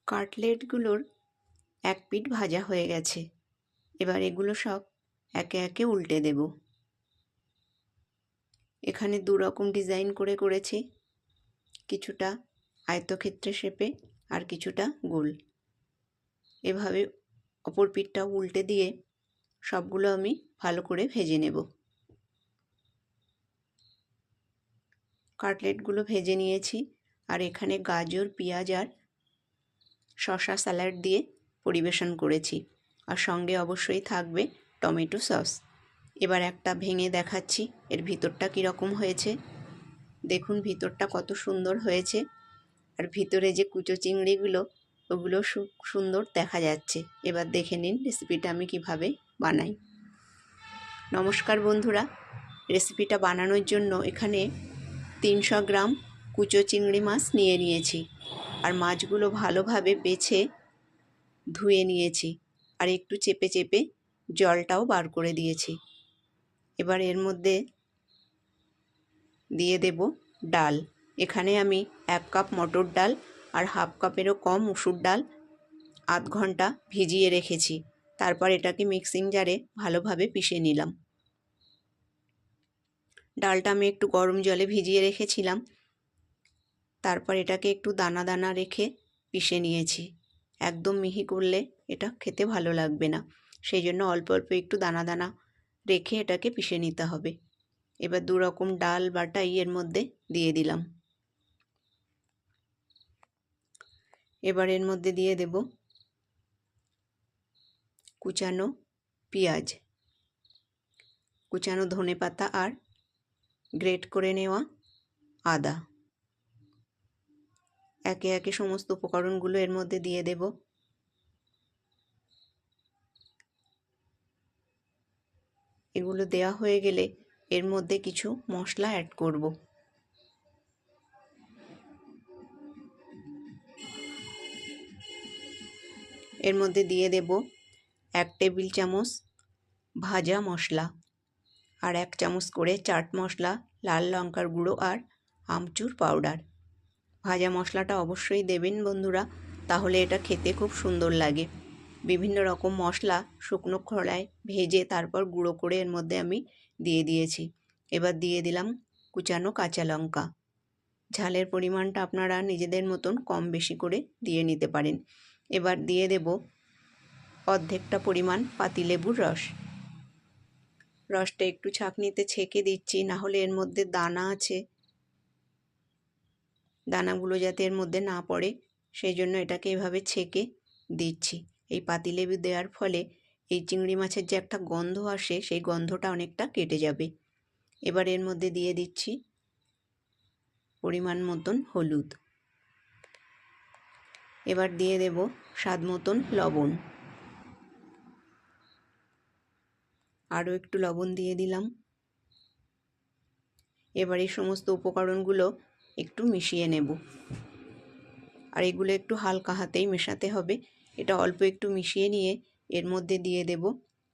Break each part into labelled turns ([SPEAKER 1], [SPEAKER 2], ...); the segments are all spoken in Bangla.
[SPEAKER 1] কাটলেটগুলোর এক পিঠ ভাজা হয়ে গেছে। এবার এগুলো সব একে একে উল্টে দেব। এখানে দু রকম ডিজাইন করেছি, কিছুটা আয়তক্ষেত্রে শেপে আর কিছুটা গোল। এভাবে অপর পিঠটাও উল্টে দিয়ে সবগুলো আমি ভালো করে ভেজে নেব। কাটলেটগুলো ভেজে নিয়েছি আর এখানে গাজর, পেঁয়াজ আর শসা স্যালাড দিয়ে পরিবেশন করেছি, আর সঙ্গে অবশ্যই থাকবে টমেটো সস। এবার একটা ভেঙে দেখাচ্ছি এর ভিতরটা কীরকম হয়েছে। দেখুন ভিতরটা কত সুন্দর হয়েছে, আর ভিতরে যে কুচো চিংড়িগুলো ওগুলো সুন্দর দেখা যাচ্ছে। এবার দেখে নিন রেসিপিটা আমি কিভাবে বানাই। নমস্কার বন্ধুরা, রেসিপিটা বানানোর জন্য এখানে 300 গ্রাম কুচো চিংড়ি মাছ নিয়েছি, আর মাছগুলো ভালোভাবে বেছে ধুয়ে নিয়েছি, আর একটু চেপে চেপে জলটাও বার করে দিয়েছি। এবার এর মধ্যে দিয়ে দেব ডাল। এখানে আমি 1 কাপ মটর ডাল আর হাফ কাপেরও কম মুসুর ডাল আধ ঘন্টা ভিজিয়ে রেখেছি। তারপর এটাকে মিক্সিং জারে ভালোভাবে পিষে নিলাম। ডালটা আমি একটু গরম জলে ভিজিয়ে রেখেছিলাম, তারপর এটাকে একটু দানা দানা রেখে পিষে নিয়েছি। একদম মিহি করলে এটা খেতে ভালো লাগবে না, সেই জন্য অল্প অল্প একটু দানা দানা রেখে এটাকে পিষে নিতে হবে। এবার 2 রকম ডাল বাটাই এর মধ্যে দিয়ে দিলাম। এবার এর মধ্যে দিয়ে দেব কুচানো পেঁয়াজ, কুচানো ধনেপাতা আর গ্রেট করে নেওয়া আদা। একে একে সমস্ত উপকরণগুলো এর মধ্যে দিয়ে দেব। এগুলো দেওয়া হয়ে গেলে এর মধ্যে কিছু মশলা অ্যাড করব। এর মধ্যে দিয়ে দেব 1 টেবিল চামচ ভাজা মশলা, আর 1 চামচ করে চাট মশলা, লাল লঙ্কার গুঁড়ো আর আমচুর পাউডার। ভাজা মশলাটা অবশ্যই দেবেন বন্ধুরা, তাহলে এটা খেতে খুব সুন্দর লাগে। বিভিন্ন রকম মশলা শুকনো খোলায় ভেজে তারপর গুঁড়ো করে এর মধ্যে আমি দিয়ে দিয়েছি। এবার দিয়ে দিলাম কুচানো কাঁচা লঙ্কা। ঝালের পরিমাণটা আপনারা নিজেদের মতন কম বেশি করে দিয়ে নিতে পারেন। এবার দিয়ে দেব অর্ধেকটা পরিমাণ পাতিলেবুর রস। রসটা একটু ছাঁকনিতে ছেঁকে দিচ্ছি, না হলে এর মধ্যে দানা আছে, দানাগুলো যাতে এর মধ্যে না পড়ে সেই জন্য এটাকে এভাবে ছেঁকে দিচ্ছি। এই পাতিলেবু দেওয়ার ফলে এই চিংড়ি মাছের যে একটা গন্ধ আসে সেই গন্ধটা অনেকটা কেটে যাবে। এবার এর মধ্যে দিয়ে দিচ্ছি পরিমাণ মতন হলুদ। এবার দিয়ে দেব স্বাদ মতন লবণ। আরও একটু লবণ দিয়ে দিলাম। এবার এই সমস্ত উপকরণগুলো একটু মিশিয়ে নেব, আর এগুলো একটু হালকা হাতেই মেশাতে হবে। এটা অল্প একটু মিশিয়ে নিয়ে এর মধ্যে দিয়ে দেব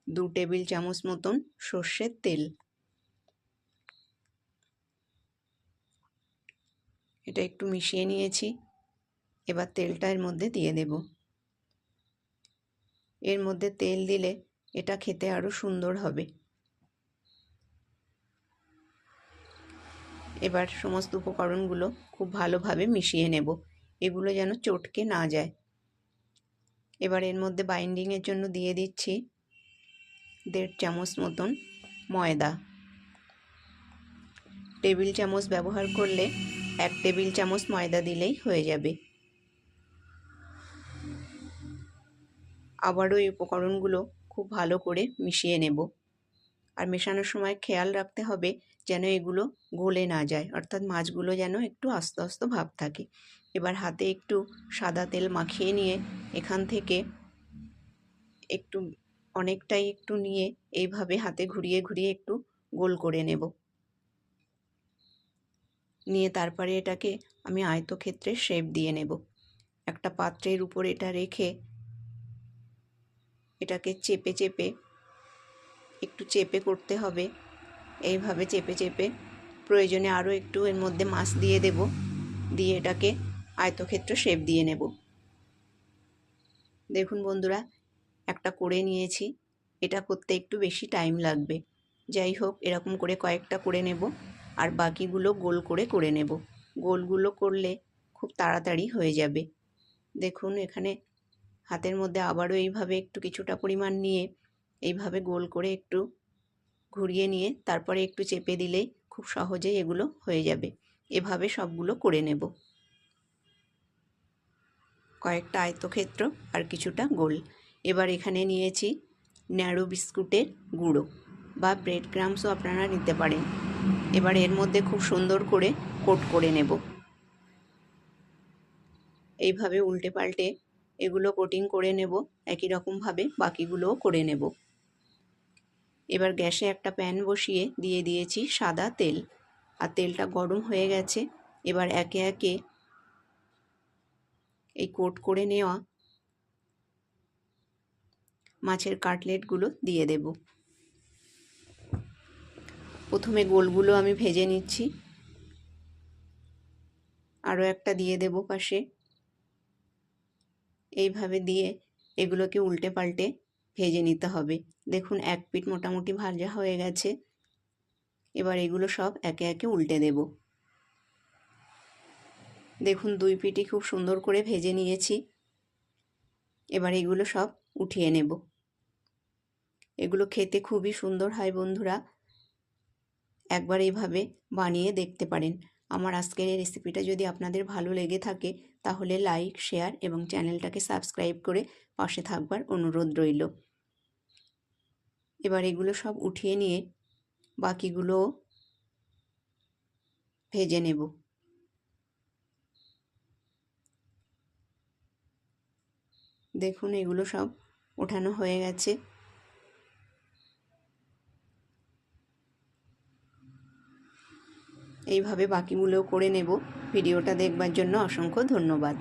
[SPEAKER 1] 2 টেবিল চামচ মতন সর্ষের তেল। এটা একটু মিশিয়ে নিয়েছি, এবার তেলটা এর মধ্যে দিয়ে দেব। এর মধ্যে তেল দিলে এটা খেতে আরও সুন্দর হবে। এবার সমস্ত উপকরণগুলো খুব ভালোভাবে মিশিয়ে নেব, এগুলো যেন চটকে না যায়। এবার এর মধ্যে বাইন্ডিংয়ের জন্য দিয়ে দিচ্ছি 1.5 চামচ মতন ময়দা। টেবিল চামচ ব্যবহার করলে 1 টেবিল চামচ ময়দা দিলেই হয়ে যাবে। আবারও এই উপকরণগুলো খুব ভালো করে মিশিয়ে নেব, আর মেশানোর সময় খেয়াল রাখতে হবে যেন এগুলো গলে না যায়, অর্থাৎ মাছগুলো যেন একটু আস্ত আস্ত ভাব থাকে। এবার হাতে একটু সাদা তেল মাখিয়ে নিয়ে এখান থেকে একটু অনেকটাই একটু নিয়ে এইভাবে হাতে ঘুরিয়ে ঘুরিয়ে একটু গোল করে নেব। নিয়ে তারপরে এটাকে আমি আয়তক্ষেত্রে শেপ দিয়ে নেব। একটা পাত্রের উপর এটা রেখে এটাকে চেপে চেপে একটু চেপে করতে হবে। এইভাবে চেপে চেপে প্রয়োজনে আরও একটু এর মধ্যে মাছ দিয়ে দেব, দিয়ে এটাকে আয়তক্ষেত্র শেপ দিয়ে নেব। দেখুন বন্ধুরা, একটা করে নিয়েছি। এটা করতে একটু বেশি টাইম লাগবে। যাই হোক, এরকম করে কয়েকটা করে নেব আর বাকিগুলো গোল করে নেব। গোলগুলো করলে খুব তাড়াতাড়ি হয়ে যাবে। দেখুন এখানে হাতের মধ্যে আবারও এইভাবে একটু কিছুটা পরিমাণ নিয়ে এইভাবে গোল করে একটু ঘুরিয়ে নিয়ে তারপরে একটু চেপে দিলেই খুব সহজেই এগুলো হয়ে যাবে। এভাবে সবগুলো করে নেব। কয়েকটা আয়তক্ষেত্র আর কিছুটা গোল। এবার এখানে নিয়েছি ন্যাড়ো বিস্কুটের গুঁড়ো বা ব্রেড ক্রাম্বসও আপনারা নিতে পারেন। এবার এর মধ্যে খুব সুন্দর করে কোট করে নেব। এইভাবে উল্টে পাল্টে এগুলো কোটিং করে নেব। একই রকমভাবে বাকিগুলোও করে নেব। এবার গ্যাসে একটা প্যান বসিয়ে দিয়ে দিয়েছি সাদা তেল, আর তেলটা গরম হয়ে গেছে। এবার একে একে এই কোট করে নেওয়া মাছের কাটলেটগুলো দিয়ে দেব। প্রথমে গোলগুলো আমি ভেজে নিচ্ছি, আরও একটা দিয়ে দেব পাশে। এইভাবে দিয়ে এগুলোকে উল্টে পাল্টে ভেজে নিতে হবে। দেখুন এক পিঠ মোটামুটি ভাজা হয়ে গেছে। এবার এগুলো সব একে একে উল্টে দেব। দেখুন দুই পিঠই খুব সুন্দর করে ভেজে নিয়েছি। এবার এগুলো সব উঠিয়ে নেব। এগুলো খেতে খুবই সুন্দর হয় বন্ধুরা, একবার এইভাবে বানিয়ে দেখতে পারেন। আমার আজকের এই রেসিপিটা যদি আপনাদের ভালো লেগে থাকে তাহলে লাইক, শেয়ার এবং চ্যানেলটাকে সাবস্ক্রাইব করে পাশে থাকবার অনুরোধ রইল। এবার এগুলো সব উঠিয়ে নিয়ে বাকিগুলো ভেজে নেব। দেখুন এগুলো সব ওঠানো হয়ে গেছে। এইভাবে বাকিগুলোও করে নেব। ভিডিওটা দেখবার জন্য অসংখ্য ধন্যবাদ।